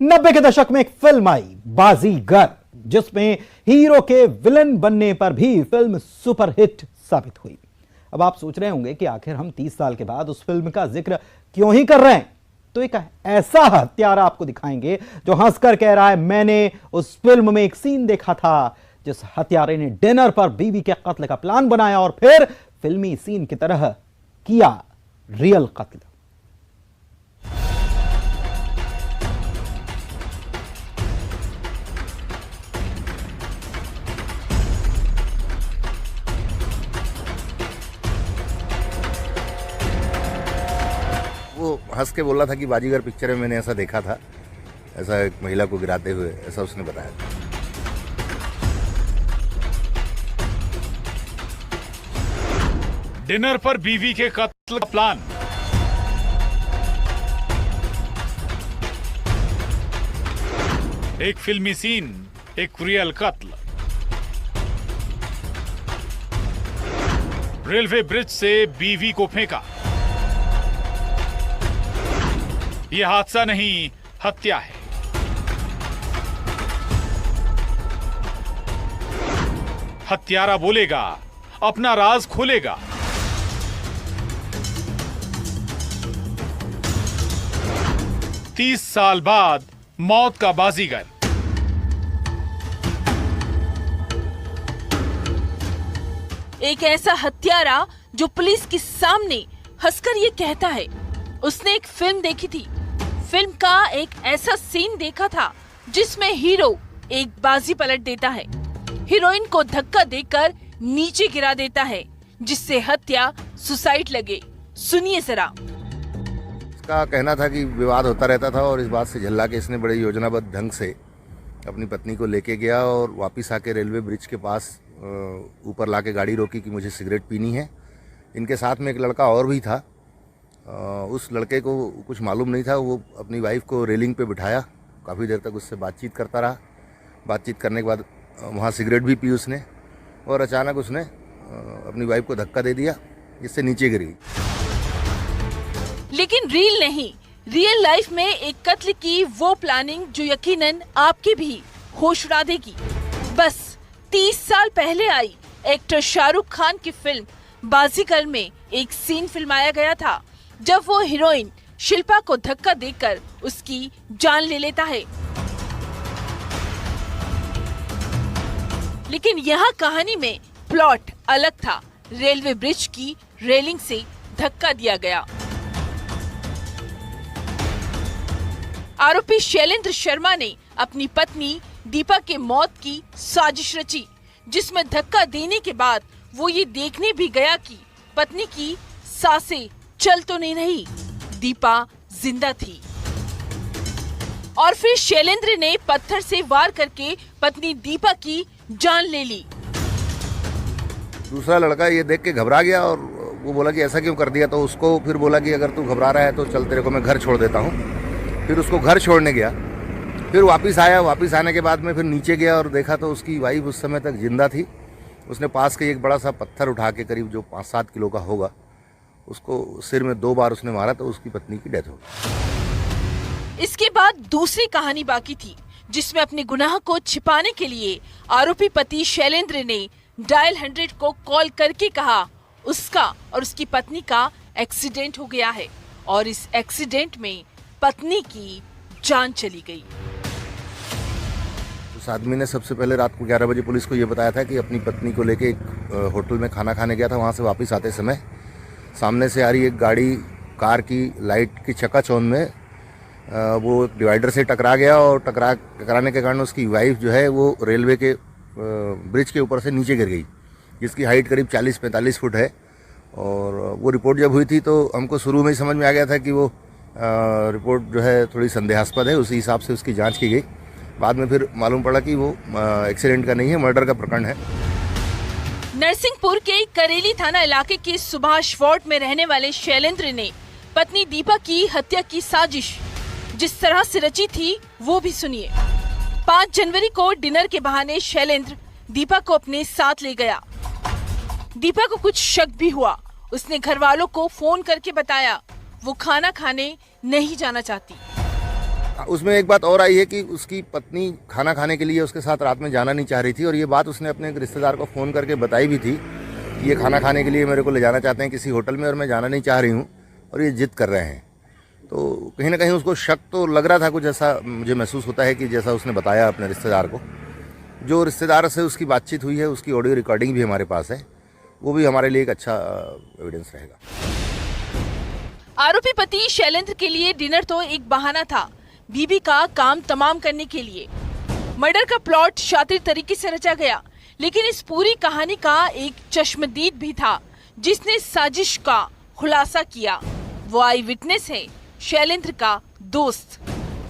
90 के दशक में एक फिल्म आई बाजीगर, जिसमें हीरो के विलन बनने पर भी फिल्म सुपरहिट साबित हुई। अब आप सोच रहे होंगे कि आखिर हम 30 साल के बाद उस फिल्म का जिक्र क्यों ही कर रहे हैं। तो एक ऐसा हत्यारा आपको दिखाएंगे जो हंसकर कह रहा है, मैंने उस फिल्म में एक सीन देखा था जिस हत्यारे ने डिनर पर बीवी के कत्ल का प्लान बनाया और फिर फिल्मी सीन की तरह किया रियल कत्ल। वो हंस के बोला था कि बाजीगर पिक्चर में मैंने ऐसा देखा था, ऐसा एक महिला को गिराते हुए, ऐसा उसने बताया था। डिनर पर बीवी के कत्ल का प्लान। एक फिल्मी सीन, एक रियल कत्ल। रेलवे ब्रिज से बीवी को फेंका। यह हादसा नहीं, हत्या है। हत्यारा बोलेगा, अपना राज खोलेगा। तीस साल बाद मौत का बाजीगर। एक ऐसा हत्यारा जो पुलिस के सामने हंसकर ये कहता है उसने एक फिल्म देखी थी। फिल्म का एक ऐसा सीन देखा था जिसमें हीरो एक बाजी पलट देता है, हीरोइन को धक्का देकर नीचे गिरा देता है, जिससे हत्या सुसाइड लगे। सुनिए जरा। इसका कहना था कि विवाद होता रहता था और इस बात से झल्ला के इसने बड़े योजनाबद्ध ढंग से अपनी पत्नी को लेके गया और वापस आके रेलवे ब्रिज के पास ऊपर लाके गाड़ी रोकी कि मुझे सिगरेट पीनी है। इनके साथ में एक लड़का और भी था। उस लड़के को कुछ मालूम नहीं था। वो अपनी वाइफ को रेलिंग पे बिठाया, काफ़ी देर तक उससे बातचीत करता रहा। बातचीत करने के बाद वहाँ सिगरेट भी पी उसने और अचानक उसने अपनी वाइफ को धक्का दे दिया, जिससे नीचे गिर गई। लेकिन रियल लाइफ में एक कत्ल की वो प्लानिंग जो यकीनन आपके भी होश उड़ा देगी। बस 30 साल पहले आई एक्टर शाहरुख खान की फिल्म बाजीगर में एक सीन फिल्माया गया था जब वो हीरोइन शिल्पा को धक्का देकर उसकी जान ले लेता है। लेकिन यहाँ कहानी में प्लॉट अलग था। रेलवे ब्रिज की रेलिंग से धक्का दिया गया। आरोपी शैलेंद्र शर्मा ने अपनी पत्नी दीपा के मौत की साजिश रची, जिसमें धक्का देने के बाद वो ये देखने भी गया कि पत्नी की सांसें चल तो नहीं रही, दीपा जिंदा थी। और फिर शैलेंद्र ने पत्थर से वार करके पत्नी दीपा की जान ले ली। दूसरा लड़का ये देख के घबरा गया और वो बोला कि ऐसा क्यों कर दिया। तो उसको फिर बोला कि अगर तू घबरा रहा है तो चल, तेरे को मैं घर छोड़ देता हूँ। फिर उसको घर छोड़ने गया। फिर वापस आया। वापस आने के बाद में फिर नीचे गया और देखा तो उसकी वाइफ उस समय तक जिंदा थी। उसने पास के एक बड़ा सा पत्थर उठा के, करीब जो 5-7 किलो का होगा, उसको सिर में 2 बार उसने मारा तो उसकी पत्नी की डेथ हो गई। इसके बाद दूसरी कहानी बाकी थी, जिसमें अपने गुनाह को छिपाने के लिए आरोपी पति शैलेंद्र ने डायल 100 को कॉल करके कहा उसका और उसकी पत्नी का एक्सीडेंट हो गया है और इस एक्सीडेंट में पत्नी की जान चली गई। उस आदमी ने सबसे पहले रात को 11 बजे पुलिस को ये बताया था कि अपनी पत्नी को लेके एक होटल में खाना खाने गया था। वहाँ से वापस आते समय सामने से आ रही एक गाड़ी कार की लाइट की चकाचौंध में वो डिवाइडर से टकरा गया और टकराने के कारण उसकी वाइफ जो है वो रेलवे के ब्रिज के ऊपर से नीचे गिर गई, जिसकी हाइट करीब 40-45 फुट है। और वो रिपोर्ट जब हुई थी तो हमको शुरू में ही समझ में आ गया था कि वो रिपोर्ट जो है थोड़ी संदेहास्पद है। उसी हिसाब से उसकी जांच की गई। बाद में फिर मालूम पड़ा कि वो एक्सीडेंट का नहीं है, मर्डर का प्रकरण है। नरसिंहपुर के करेली थाना इलाके के सुभाष वार्ड में रहने वाले शैलेंद्र ने पत्नी दीपा की हत्या की साजिश जिस तरह से रची थी वो भी सुनिए। 5 जनवरी को डिनर के बहाने शैलेंद्र दीपा को अपने साथ ले गया। दीपा को कुछ शक भी हुआ। उसने घर वालों को फोन करके बताया वो खाना खाने नहीं जाना चाहती। उसमें एक बात और आई है कि उसकी पत्नी खाना खाने के लिए उसके साथ रात में जाना नहीं चाह रही थी, और ये बात उसने अपने एक रिश्तेदार को फ़ोन करके बताई भी थी कि ये खाना खाने के लिए मेरे को ले जाना चाहते हैं किसी होटल में और मैं जाना नहीं चाह रही हूँ और ये जिद कर रहे हैं। तो कहीं ना कहीं उसको शक तो लग रहा था, कुछ ऐसा मुझे महसूस होता है कि जैसा उसने बताया अपने रिश्तेदार को। जो रिश्तेदार से उसकी बातचीत हुई है उसकी ऑडियो रिकॉर्डिंग भी हमारे पास है, वो भी हमारे लिए एक अच्छा एविडेंस रहेगा। आरोपी पति शैलेंद्र के लिए डिनर तो एक बहाना था, बीबी का काम तमाम करने के लिए। मर्डर का प्लॉट शातिर तरीके से रचा गया, लेकिन इस पूरी कहानी का एक चश्मदीद भी था जिसने साजिश का खुलासा किया। वो आई विटनेस है, शैलेंद्र का दोस्त,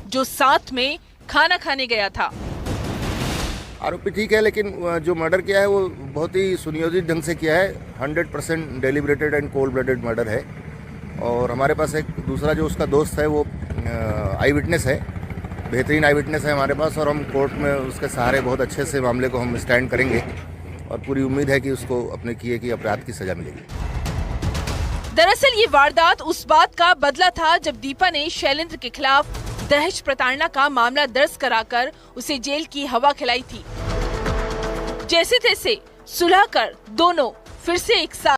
जो साथ में खाना खाने गया था। आरोपी ठीक है, लेकिन जो मर्डर किया है वो बहुत ही सुनियोजित ढंग से किया है। 100% डेलिब्रेटेड एंड कोल्ड ब्लडेड मर्डर है। और हमारे पास एक दूसरा जो उसका दोस्त है वो आई विटनेस है, बेहतरीन आई विटनेस है हमारे पास, और हम कोर्ट में उसके सहारे बहुत अच्छे से मामले को हम स्टैंड करेंगे और पूरी उम्मीद है कि उसको अपने किए की अपराध की सजा मिलेगी। दरअसल ये वारदात उस बात का बदला था जब दीपा ने शैलेंद्र के खिलाफ दहेज प्रताड़ना का मामला दर्ज कराकर उसे जेल की हवा खिलाई थी। जैसे तैसे सुलह कर दोनों फिर से एक साथ